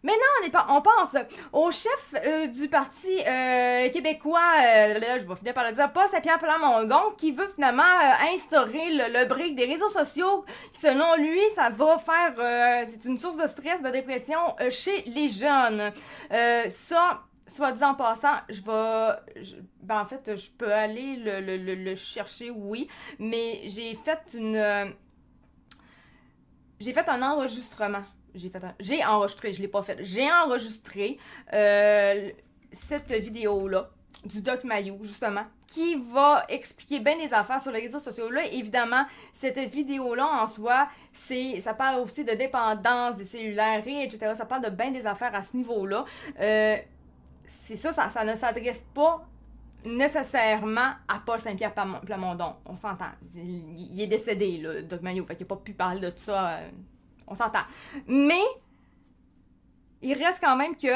Mais non, on pense au chef du Parti québécois, là, je vais finir par le dire, Paul Saint-Pierre Plamondon, qui veut finalement instaurer le break des réseaux sociaux. Selon lui, ça va faire... c'est une source de stress, de dépression chez les jeunes. Ça... Soit dit en passant, ben en fait, je peux aller le chercher, oui, mais j'ai fait un enregistrement. J'ai enregistré, je l'ai pas fait. J'ai enregistré cette vidéo-là du Doc Mayou, justement, qui va expliquer bien les affaires sur les réseaux sociaux. Là, évidemment, cette vidéo-là, en soi, ça parle aussi de dépendance des cellulaires, etc. Ça parle de bien des affaires à ce niveau-là. C'est ça ne s'adresse pas nécessairement à Paul Saint-Pierre Plamondon. On s'entend. Il est décédé, là, Doc Mayou, fait qu'il n'a pas pu parler de tout ça. On s'entend. Mais, il reste quand même que...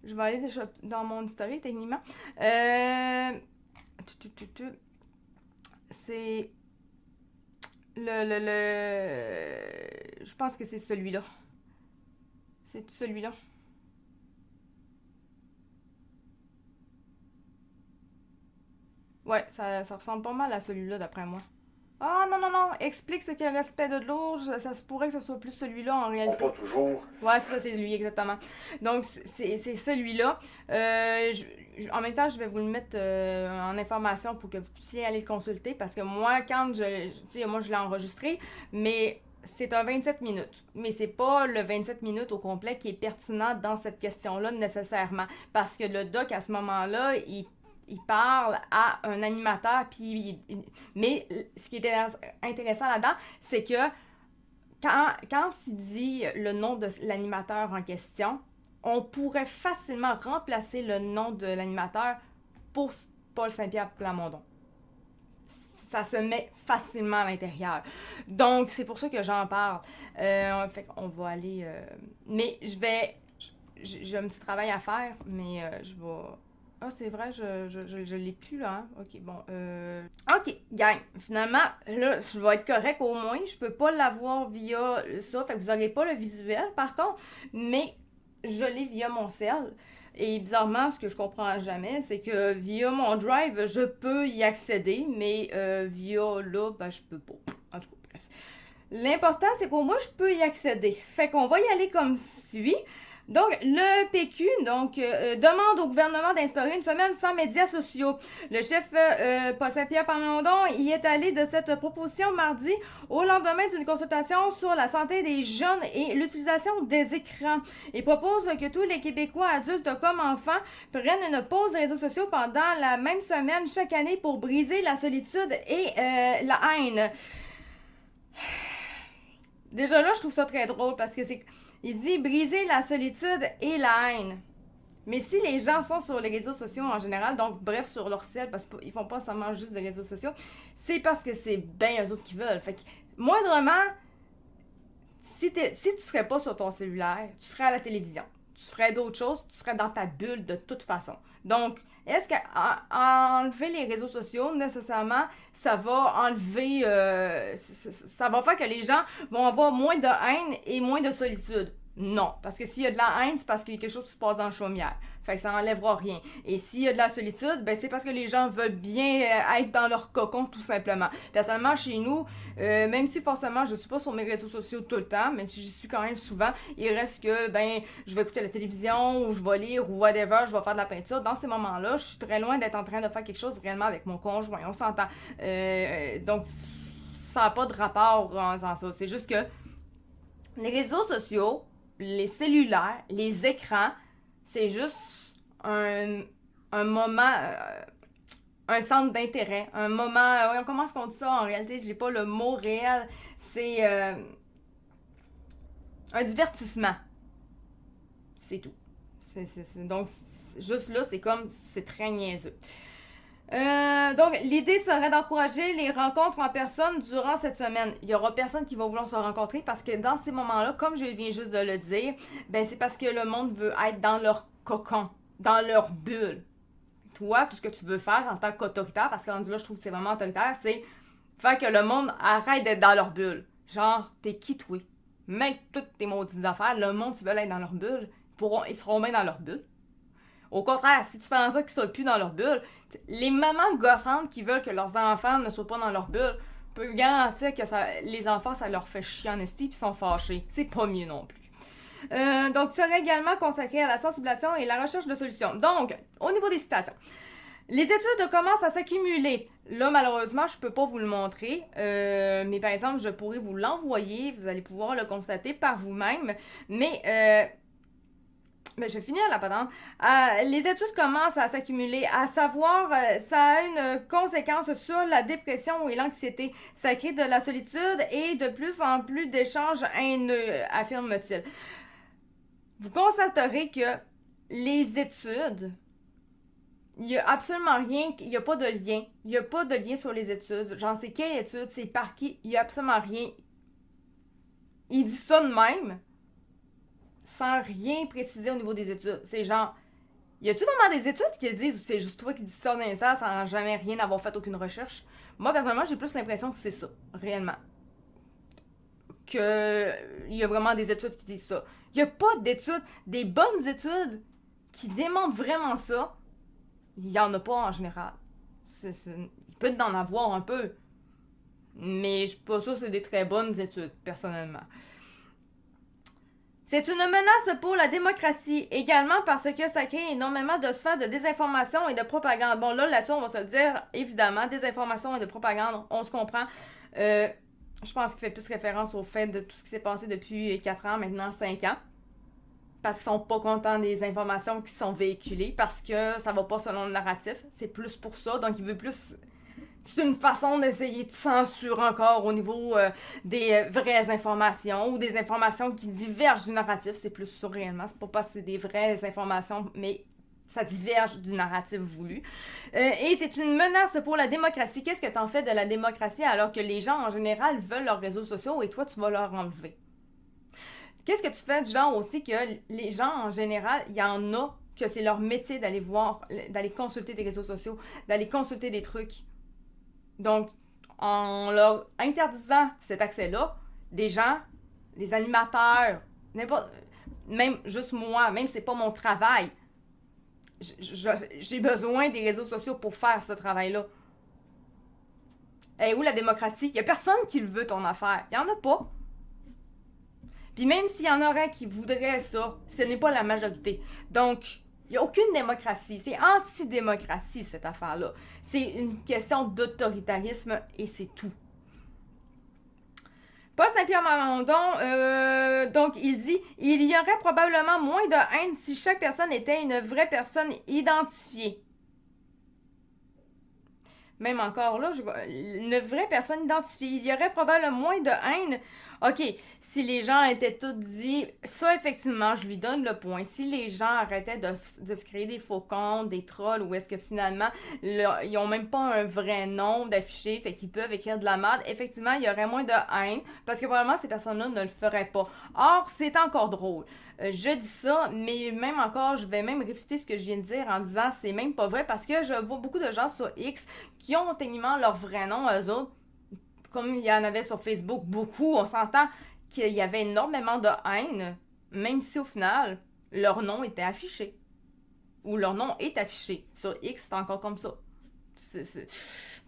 Je vais aller dans mon historique, techniquement. C'est... Je pense que c'est celui-là. C'est celui-là. Ouais, ça ressemble pas mal à celui-là, d'après moi. Ah non, non, non, explique ce qu'est le respect de l'autre. Ça se pourrait que ce soit plus celui-là en réalité. Pas toujours. Ouais, c'est ça, c'est lui, exactement. Donc, c'est celui-là. En même temps, je vais vous le mettre en information pour que vous puissiez aller le consulter parce que moi, moi, je l'ai enregistré, mais c'est un 27 minutes. Mais c'est pas le 27 minutes au complet qui est pertinent dans cette question-là nécessairement. Parce que le doc, à ce moment-là, il parle à un animateur, mais ce qui est intéressant là-dedans, c'est que quand il dit le nom de l'animateur en question, on pourrait facilement remplacer le nom de l'animateur pour Paul Saint-Pierre Plamondon. Ça se met facilement à l'intérieur. Donc, c'est pour ça que j'en parle. Fait qu'on va aller... mais j'ai un petit travail à faire, mais je vais... Ah, c'est vrai, je l'ai plus, là. Hein? OK, bon. OK, gang. Finalement, là, je vais être correct au moins. Je peux pas l'avoir via ça. Fait que vous n'aurez pas le visuel, par contre. Mais je l'ai via mon cell. Et bizarrement, ce que je comprends jamais, c'est que via mon drive, je peux y accéder. Mais via là, ben, je peux pas. En tout cas, bref. L'important, c'est qu'au moins, je peux y accéder. Fait qu'on va y aller comme suit. Donc, le PQ demande au gouvernement d'instaurer une semaine sans médias sociaux. Le chef Paul Saint-Pierre Plamondon y est allé de cette proposition mardi au lendemain d'une consultation sur la santé des jeunes et l'utilisation des écrans. Il propose que tous les Québécois, adultes comme enfants, prennent une pause des réseaux sociaux pendant la même semaine chaque année pour briser la solitude et la haine. Déjà là, je trouve ça très drôle parce que il dit briser la solitude et la haine. Mais si les gens sont sur les réseaux sociaux en général, donc bref, sur leur cell, parce qu'ils font pas seulement juste des réseaux sociaux, c'est parce que c'est bien eux autres qui veulent. Fait que, moindrement, si tu serais pas sur ton cellulaire, tu serais à la télévision. Tu ferais d'autres choses, tu serais dans ta bulle de toute façon. Donc, est-ce qu'enlever les réseaux sociaux, nécessairement, ça va enlever... ça va faire que les gens vont avoir moins de haine et moins de solitude? Non, parce que s'il y a de la haine, c'est parce qu'il y a quelque chose qui se passe dans la chaumière. Fait que ça enlèvera rien. Et s'il y a de la solitude, ben c'est parce que les gens veulent bien être dans leur cocon, tout simplement. Personnellement, chez nous, même si forcément je suis pas sur mes réseaux sociaux tout le temps, même si j'y suis quand même souvent, il reste que, ben, je vais écouter la télévision, ou je vais lire, ou whatever, je vais faire de la peinture. Dans ces moments-là, je suis très loin d'être en train de faire quelque chose réellement avec mon conjoint. On s'entend. Donc, ça n'a pas de rapport en ça. C'est juste que les réseaux sociaux, les cellulaires, les écrans, c'est juste un moment, un centre d'intérêt, un moment, comment est-ce qu'on dit ça en réalité, j'ai pas le mot réel, c'est un divertissement, c'est tout. Donc, juste là, c'est très niaiseux. Donc, l'idée serait d'encourager les rencontres en personne durant cette semaine. Il y aura personne qui va vouloir se rencontrer parce que dans ces moments-là, comme je viens juste de le dire, ben c'est parce que le monde veut être dans leur cocon, dans leur bulle. Toi, tout ce que tu veux faire en tant qu'autoritaire, parce que rendu là, je trouve que c'est vraiment autoritaire, c'est faire que le monde arrête d'être dans leur bulle. Genre, t'es qui, toi? Mets toutes tes maudites affaires, le monde, tu veux être dans leur bulle, ils seront bien dans leur bulle. Au contraire, si tu fais en sorte qu'ils ne soient plus dans leur bulle, les mamans gossantes qui veulent que leurs enfants ne soient pas dans leur bulle, peuvent garantir que les enfants, ça leur fait chier en esti puis ils sont fâchés. C'est pas mieux non plus. Donc, tu serais également consacré à la sensibilisation et la recherche de solutions. Donc, au niveau des citations, les études commencent à s'accumuler. Là, malheureusement, je peux pas vous le montrer, mais par exemple, je pourrais vous l'envoyer. Vous allez pouvoir le constater par vous-même. Mais je vais finir la patente. Les études commencent à s'accumuler, à savoir, ça a une conséquence sur la dépression et l'anxiété. Ça crée de la solitude et de plus en plus d'échanges haineux, affirme-t-il. Vous constaterez que les études, il n'y a absolument rien, il n'y a pas de lien. Il n'y a pas de lien sur les études. J'en sais quelle étude, c'est par qui, il n'y a absolument rien. Il dit ça de même, sans rien préciser au niveau des études. C'est genre, y a-tu vraiment des études qui le disent ou c'est juste toi qui dis ça dans ça sans jamais rien avoir fait aucune recherche? Moi, personnellement, j'ai plus l'impression que c'est ça, réellement. Il y a vraiment des études qui disent ça. Il n'y a pas d'études, des bonnes études qui démontrent vraiment ça. Il n'y en a pas en général. Il peut en avoir un peu. Mais je suis pas sûre que c'est des très bonnes études, personnellement. C'est une menace pour la démocratie, également parce que ça crée énormément de sphères de désinformation et de propagande. Bon, là-dessus, on va se le dire, évidemment, désinformation et de propagande, on se comprend. Je pense qu'il fait plus référence au fait de tout ce qui s'est passé depuis 4 ans, maintenant 5 ans. Parce qu'ils sont pas contents des informations qui sont véhiculées, parce que ça va pas selon le narratif. C'est plus pour ça, donc il veut plus... C'est une façon d'essayer de censurer encore au niveau des vraies informations ou des informations qui divergent du narratif. C'est plus ça réellement. C'est pas parce que c'est des vraies informations, mais ça diverge du narratif voulu. Et c'est une menace pour la démocratie. Qu'est-ce que t'en fais de la démocratie alors que les gens en général veulent leurs réseaux sociaux et toi tu vas leur enlever? Qu'est-ce que tu fais du genre aussi que les gens en général, il y en a que c'est leur métier d'aller voir, d'aller consulter des réseaux sociaux, d'aller consulter des trucs. Donc, en leur interdisant cet accès-là, des gens, les animateurs, n'importe, même juste moi, même si c'est pas mon travail, j'ai besoin des réseaux sociaux pour faire ce travail-là. Et où la démocratie? Il y a personne qui le veut, ton affaire. Il y en a pas. Puis même s'il y en aurait qui voudraient ça, ce n'est pas la majorité. Donc, il n'y a aucune démocratie. C'est anti-démocratie, cette affaire-là. C'est une question d'autoritarisme et c'est tout. Paul Saint-Pierre Plamondon, donc, il dit « Il y aurait probablement moins de haine si chaque personne était une vraie personne identifiée. » Même encore là, une vraie personne identifiée. Il y aurait probablement moins de haine. OK, si les gens étaient tous dit, ça effectivement, je lui donne le point. Si les gens arrêtaient de se créer des faux comptes, des trolls, ou est-ce que finalement, ils ont même pas un vrai nom d'affiché, fait qu'ils peuvent écrire de la merde, effectivement, il y aurait moins de haine, parce que probablement ces personnes-là ne le feraient pas. Or, c'est encore drôle. Je dis ça, mais même encore, je vais même réfuter ce que je viens de dire en disant c'est même pas vrai, parce que je vois beaucoup de gens sur X qui ont techniquement leur vrai nom, eux autres, comme il y en avait sur Facebook, beaucoup, on s'entend qu'il y avait énormément de haine, même si au final, leur nom était affiché. Ou leur nom est affiché. Sur X, c'est encore comme ça.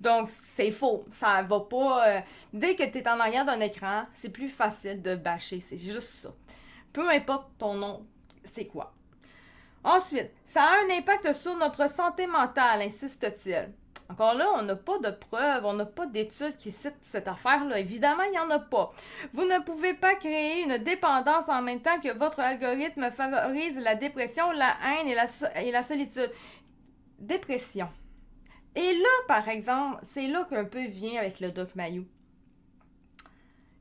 Donc, c'est faux. Ça va pas... Dès que tu es en arrière d'un écran, c'est plus facile de bâcher. C'est juste ça. Peu importe ton nom, c'est quoi. Ensuite, ça a un impact sur notre santé mentale, insiste-t-il. Encore là, on n'a pas de preuves, on n'a pas d'études qui citent cette affaire-là. Évidemment, il n'y en a pas. Vous ne pouvez pas créer une dépendance en même temps que votre algorithme favorise la dépression, la haine et la solitude. Dépression. Et là, par exemple, c'est là qu'un peu vient avec le Doc Mayou.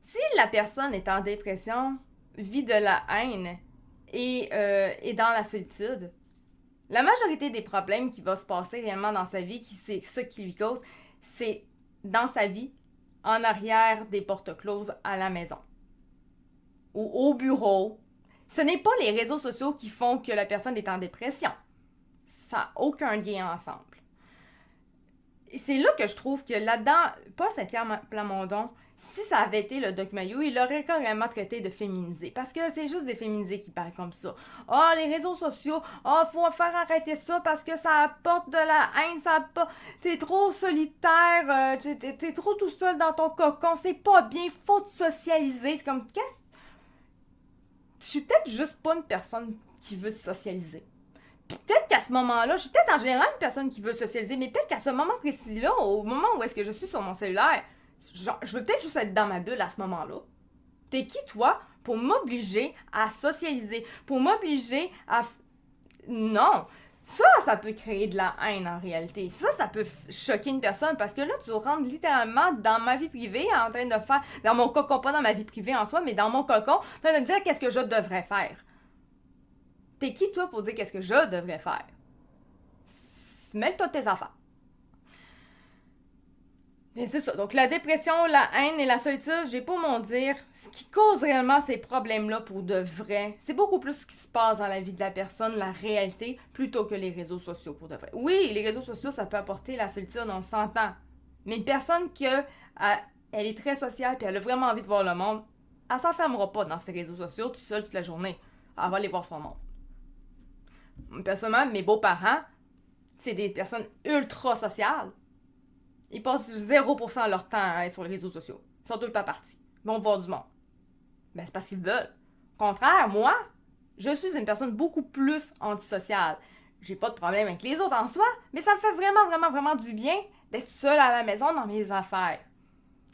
Si la personne est en dépression, vit de la haine et dans la solitude, la majorité des problèmes qui vont se passer réellement dans sa vie, c'est ça qui lui cause, c'est dans sa vie, en arrière des portes closes à la maison. Ou au bureau. Ce n'est pas les réseaux sociaux qui font que la personne est en dépression. Ça n'a aucun lien ensemble. Et c'est là que je trouve que là-dedans, Paul Saint-Pierre Plamondon, Si ça avait été le Doc Mayou, il l'aurait carrément traité de féminisé. Parce que c'est juste des féminisés qui parlent comme ça. Ah, les réseaux sociaux, faut faire arrêter ça parce que ça apporte de la haine, ça apporte... T'es trop solitaire, t'es trop tout seul dans ton cocon, c'est pas bien, faut te socialiser. C'est comme, qu'est-ce... Je suis peut-être juste pas une personne qui veut se socialiser. Peut-être qu'à ce moment-là, je suis peut-être en général une personne qui veut socialiser, mais peut-être qu'à ce moment précis-là, au moment où est-ce que je suis sur mon cellulaire, genre, je veux peut-être juste être dans ma bulle à ce moment-là. T'es qui, toi, pour m'obliger à socialiser, pour m'obliger à... Non! Ça peut créer de la haine en réalité. Ça peut choquer une personne parce que là, tu rentres littéralement dans ma vie privée en train de faire... Dans mon cocon, pas dans ma vie privée en soi, mais dans mon cocon, en train de me dire qu'est-ce que je devrais faire. T'es qui, toi, pour dire qu'est-ce que je devrais faire? Mêle-toi de tes affaires. Et c'est ça. Donc, la dépression, la haine et la solitude, j'ai pas mon dire, ce qui cause réellement ces problèmes-là pour de vrai, c'est beaucoup plus ce qui se passe dans la vie de la personne, la réalité, plutôt que les réseaux sociaux pour de vrai. Oui, les réseaux sociaux, ça peut apporter la solitude, on s'entend. Mais une personne elle est très sociale et elle a vraiment envie de voir le monde, elle s'enfermera pas dans ses réseaux sociaux tout seul toute la journée. Elle va aller voir son monde. Personnellement, mes beaux-parents, c'est des personnes ultra sociales. Ils passent 0% de leur temps à être sur les réseaux sociaux. Ils sont tout le temps partis. Ils vont voir du monde. Ben, c'est parce qu'ils veulent. Au contraire, moi, je suis une personne beaucoup plus antisociale. J'ai pas de problème avec les autres en soi, mais ça me fait vraiment, vraiment, vraiment du bien d'être seule à la maison dans mes affaires.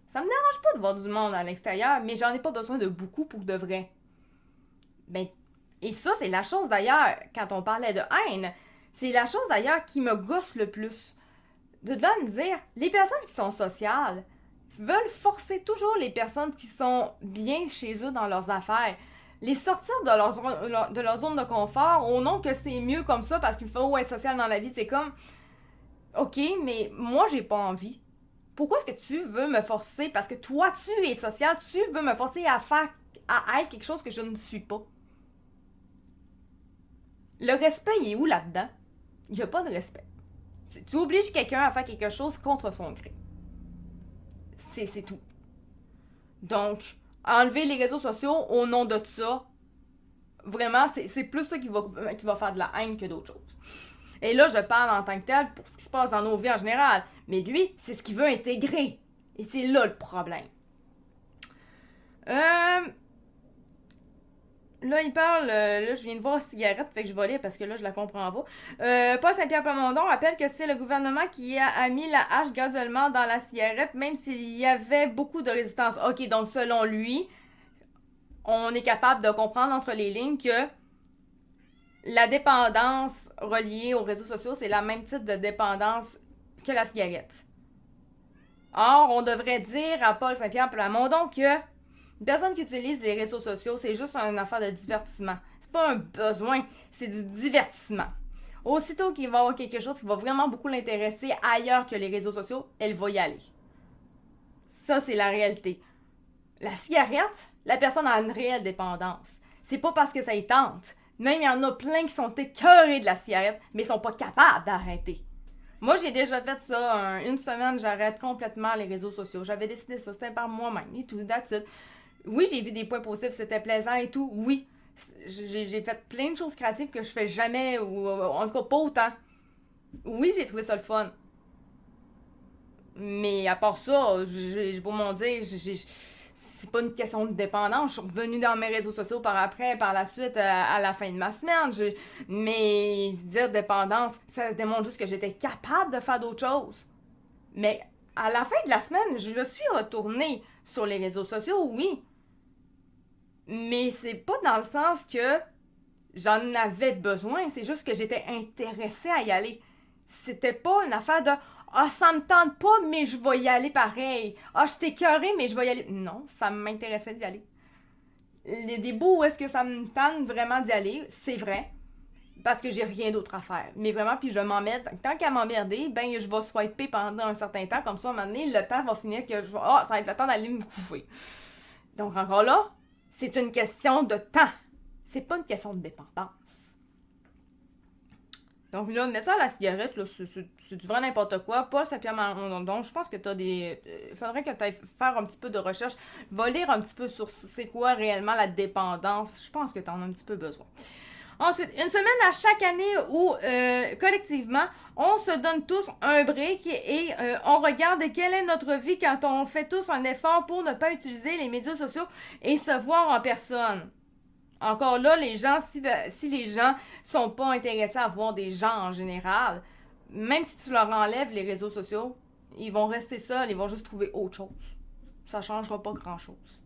Ça me dérange pas de voir du monde à l'extérieur, mais j'en ai pas besoin de beaucoup pour de vrai. Ben, et ça, c'est la chose d'ailleurs, quand on parlait de haine, c'est la chose d'ailleurs qui me gosse le plus. De là me dire, les personnes qui sont sociales veulent forcer toujours les personnes qui sont bien chez eux dans leurs affaires. Les sortir de leur zone de confort au nom que c'est mieux comme ça parce qu'il faut être social dans la vie. C'est comme, ok, mais moi j'ai pas envie. Pourquoi est-ce que tu veux me forcer? Parce que toi tu es social, tu veux me forcer à être quelque chose que je ne suis pas. Le respect, il est où là-dedans? Il n'y a pas de respect. Tu obliges quelqu'un à faire quelque chose contre son gré. C'est tout. Donc, enlever les réseaux sociaux au nom de ça, vraiment, c'est plus ça qui va faire de la haine que d'autres choses. Et là, je parle en tant que tel pour ce qui se passe dans nos vies en général. Mais lui, c'est ce qu'il veut intégrer. Et c'est là le problème. Là, il parle, là, je viens de voir cigarette, fait que je vais lire parce que là, je la comprends pas. Paul Saint-Pierre Plamondon rappelle que c'est le gouvernement qui a mis la hache graduellement dans la cigarette, même s'il y avait beaucoup de résistance. Ok, donc selon lui, on est capable de comprendre entre les lignes que la dépendance reliée aux réseaux sociaux, c'est la même type de dépendance que la cigarette. Or, on devrait dire à Paul Saint-Pierre Plamondon que une personne qui utilise les réseaux sociaux, c'est juste une affaire de divertissement. C'est pas un besoin, c'est du divertissement. Aussitôt qu'il va y avoir quelque chose qui va vraiment beaucoup l'intéresser ailleurs que les réseaux sociaux, elle va y aller. Ça, c'est la réalité. La cigarette, la personne a une réelle dépendance. C'est pas parce que ça y tente. Même il y en a plein qui sont écœurés de la cigarette, mais ils sont pas capables d'arrêter. Moi, j'ai déjà fait ça. Une semaine, j'arrête complètement les réseaux sociaux. J'avais décidé ça, c'était par moi-même et tout, that's it. Oui, j'ai vu des points positifs, c'était plaisant et tout, oui. J'ai fait plein de choses créatives que je fais jamais, ou en tout cas pas autant. Oui, j'ai trouvé ça le fun. Mais à part ça, j'ai pour mon dire, c'est pas une question de dépendance. Je suis revenue dans mes réseaux sociaux par la suite, à la fin de ma semaine. Mais dire dépendance, ça démontre juste que j'étais capable de faire d'autres choses. Mais à la fin de la semaine, je suis retournée sur les réseaux sociaux, oui. Mais c'est pas dans le sens que j'en avais besoin, c'est juste que j'étais intéressée à y aller. C'était pas une affaire de ça me tente pas, mais je vais y aller pareil. Je suis écœurée, mais je vais y aller. Non, ça m'intéressait d'y aller. Des bouts où est-ce que ça me tente vraiment d'y aller, c'est vrai. Parce que j'ai rien d'autre à faire. Mais vraiment, puis je m'emmerde. Tant qu'à m'emmerder, ben je vais swiper pendant un certain temps. Comme ça, à un moment donné, le temps va finir que ça va être le temps d'aller me coucher. Donc encore là, c'est une question de temps. C'est pas une question de dépendance. Donc là, mettre ça à la cigarette, là, c'est du vrai n'importe quoi. Pas Sapien donc je pense que t'as des... faudrait que tu ailles faire un petit peu de recherche. Va lire un petit peu sur c'est quoi réellement la dépendance. Je pense que t'en as un petit peu besoin. Ensuite, une semaine à chaque année où, collectivement, on se donne tous un break et on regarde quelle est notre vie quand on fait tous un effort pour ne pas utiliser les médias sociaux et se voir en personne. Encore là, les gens, si les gens sont pas intéressés à voir des gens en général, même si tu leur enlèves les réseaux sociaux, ils vont rester seuls, ils vont juste trouver autre chose. Ça changera pas grand-chose.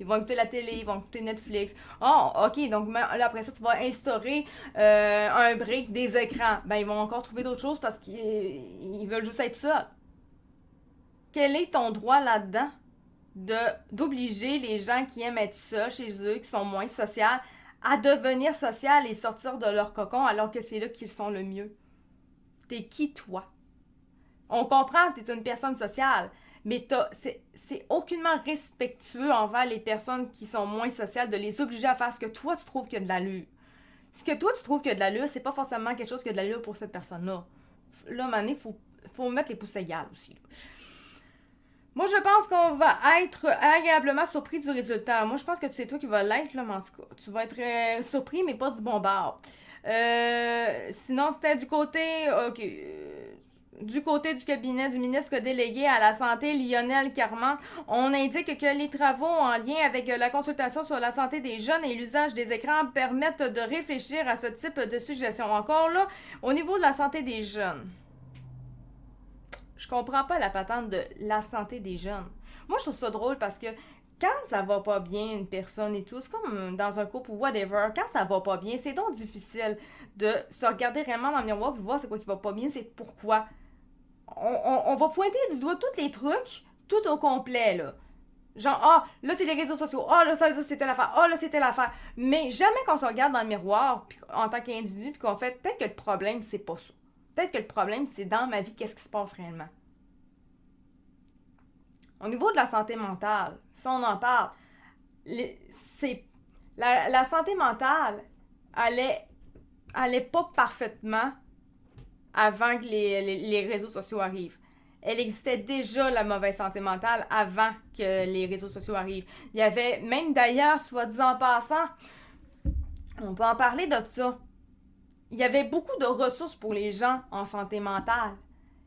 Ils vont écouter la télé, ils vont écouter Netflix. Oh, ok, donc là, après ça, tu vas instaurer un break des écrans. Ben, ils vont encore trouver d'autres choses parce qu'ils veulent juste être seuls. Quel est ton droit là-dedans d'obliger les gens qui aiment être seuls chez eux, qui sont moins sociaux, à devenir sociaux et sortir de leur cocon alors que c'est là qu'ils sont le mieux? T'es qui, toi? On comprend que t'es une personne sociale, mais c'est aucunement respectueux envers les personnes qui sont moins sociales de les obliger à faire ce que toi tu trouves qu'il y a de l'allure. Ce que toi tu trouves qu'il y a de l'allure, c'est pas forcément quelque chose qui a de l'allure pour cette personne-là. Là, à un moment donné, faut mettre les pouces égales aussi. Là. Moi, je pense qu'on va être agréablement surpris du résultat. Moi, je pense que c'est toi qui vas l'être, là, mais en tout cas, tu vas être surpris, mais pas du bon bord. Sinon, c'était du côté... OK. Du côté du cabinet du ministre délégué à la Santé, Lionel Carman, on indique que les travaux en lien avec la consultation sur la santé des jeunes et l'usage des écrans permettent de réfléchir à ce type de suggestion. Encore là, au niveau de la santé des jeunes, je comprends pas la patente de la santé des jeunes. Moi, je trouve ça drôle parce que quand ça va pas bien, une personne et tout, c'est comme dans un couple ou whatever, quand ça va pas bien, c'est donc difficile de se regarder vraiment dans le miroir et voir c'est quoi qui va pas bien, c'est pourquoi. On va pointer du doigt tous les trucs, tout au complet, là. Genre, ah, là, c'est les réseaux sociaux. Ah, là, ça veut dire que c'était l'affaire. Ah, là, c'était l'affaire. Mais jamais qu'on se regarde dans le miroir en tant qu'individu puis qu'on fait peut-être que le problème, c'est pas ça. Peut-être que le problème, c'est dans ma vie, qu'est-ce qui se passe réellement. Au niveau de la santé mentale, si on en parle, la santé mentale allait pas parfaitement avant que les réseaux sociaux arrivent. Elle existait déjà, la mauvaise santé mentale, avant que les réseaux sociaux arrivent. Il y avait, même d'ailleurs, soit dit en passant, on peut en parler de ça. Il y avait beaucoup de ressources pour les gens en santé mentale.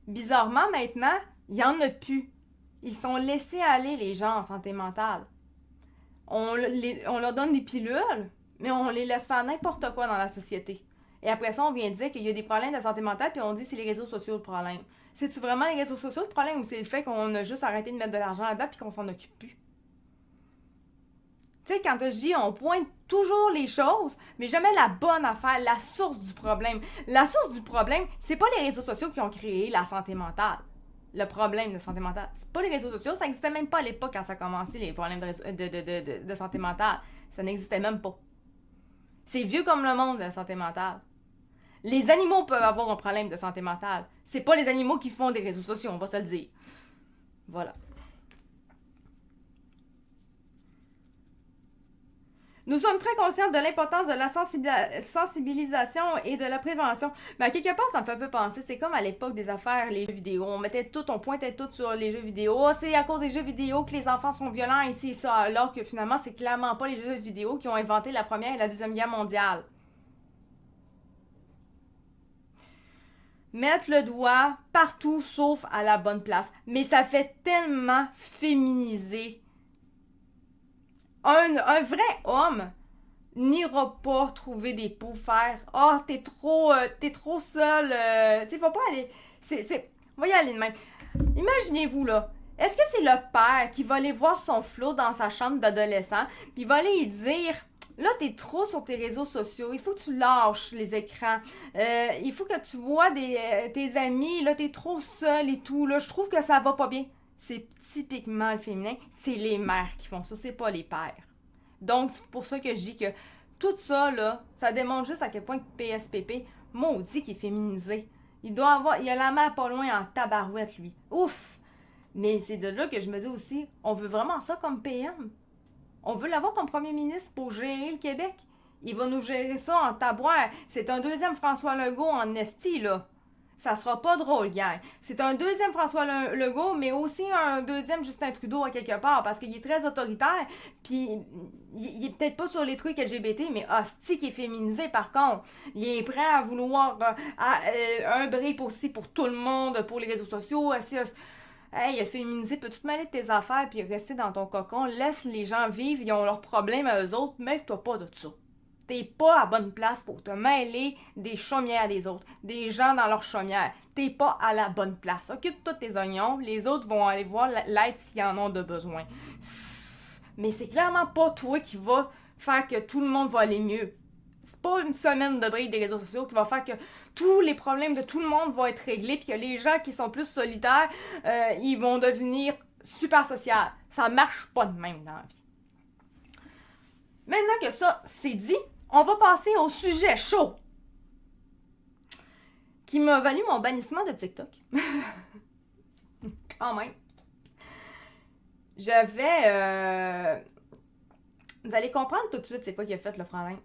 Bizarrement, maintenant, il n'y en a plus. Ils sont laissés aller, les gens en santé mentale. On leur donne des pilules, mais on les laisse faire n'importe quoi dans la société. Et après ça, on vient dire qu'il y a des problèmes de santé mentale, puis on dit que c'est les réseaux sociaux le problème. C'est-tu vraiment les réseaux sociaux le problème, ou c'est le fait qu'on a juste arrêté de mettre de l'argent là-dedans, puis qu'on s'en occupe plus? Tu sais, quand je dis on pointe toujours les choses, mais jamais la bonne affaire, la source du problème. La source du problème, c'est pas les réseaux sociaux qui ont créé la santé mentale. Le problème de santé mentale. C'est pas les réseaux sociaux, ça n'existait même pas à l'époque quand ça a commencé, les problèmes de santé mentale. Ça n'existait même pas. C'est vieux comme le monde, la santé mentale. Les animaux peuvent avoir un problème de santé mentale. C'est pas les animaux qui font des réseaux sociaux, on va se le dire. Voilà. Nous sommes très conscients de l'importance de la sensibilisation et de la prévention. Mais à quelque part, ça me fait un peu penser, c'est comme à l'époque des affaires, les jeux vidéo. On pointait tout sur les jeux vidéo. Oh, c'est à cause des jeux vidéo que les enfants sont violents ici et ça. Alors que finalement, c'est clairement pas les jeux vidéo qui ont inventé la Première et la Deuxième Guerre mondiale. Mettre le doigt partout sauf à la bonne place. Mais ça fait tellement féminiser. Un vrai homme n'ira pas trouver des poux faire « Ah, oh, t'es trop seul. Tu sais, faut pas aller... On va y aller de même. Imaginez-vous, là. Est-ce que c'est le père qui va aller voir son flot dans sa chambre d'adolescent, puis il va aller lui dire... Là, t'es trop sur tes réseaux sociaux. Il faut que tu lâches les écrans. Il faut que tu vois tes amis. Là, t'es trop seul et tout. Là, je trouve que ça va pas bien. C'est typiquement le féminin. C'est les mères qui font ça. C'est pas les pères. Donc, c'est pour ça que je dis que tout ça, là, ça démontre juste à quel point que PSPP, maudit qu'il est féminisé. Il a la main pas loin en tabarouette, lui. Ouf! Mais c'est de là que je me dis aussi, on veut vraiment ça comme PM? On veut l'avoir comme premier ministre pour gérer le Québec. Il va nous gérer ça en taboire. C'est un deuxième François Legault en esti, là. Ça sera pas drôle, gang. C'est un deuxième François Legault, mais aussi un deuxième Justin Trudeau à quelque part, parce qu'il est très autoritaire, puis il est peut-être pas sur les trucs LGBT, mais hostie qui est féminisé par contre. Il est prêt à vouloir un brief aussi pour tout le monde, pour les réseaux sociaux. Hey, féminisé, peux-tu te mêler de tes affaires puis rester dans ton cocon? Laisse les gens vivre, ils ont leurs problèmes à eux autres, mêle-toi pas de ça. T'es pas à bonne place pour te mêler des chaumières des autres, des gens dans leur chaumière. T'es pas à la bonne place. Occupe-toi de tes oignons, les autres vont aller voir l'aide s'ils en ont de besoin. Mais c'est clairement pas toi qui va faire que tout le monde va aller mieux. C'est pas une semaine de break des réseaux sociaux qui va faire que tous les problèmes de tout le monde vont être réglés puis que les gens qui sont plus solitaires, ils vont devenir super sociaux. Ça marche pas de même dans la vie. Maintenant que ça c'est dit, on va passer au sujet chaud qui m'a valu mon bannissement de TikTok. Quand même. J'avais... Vous allez comprendre tout de suite c'est quoi qui a fait le problème.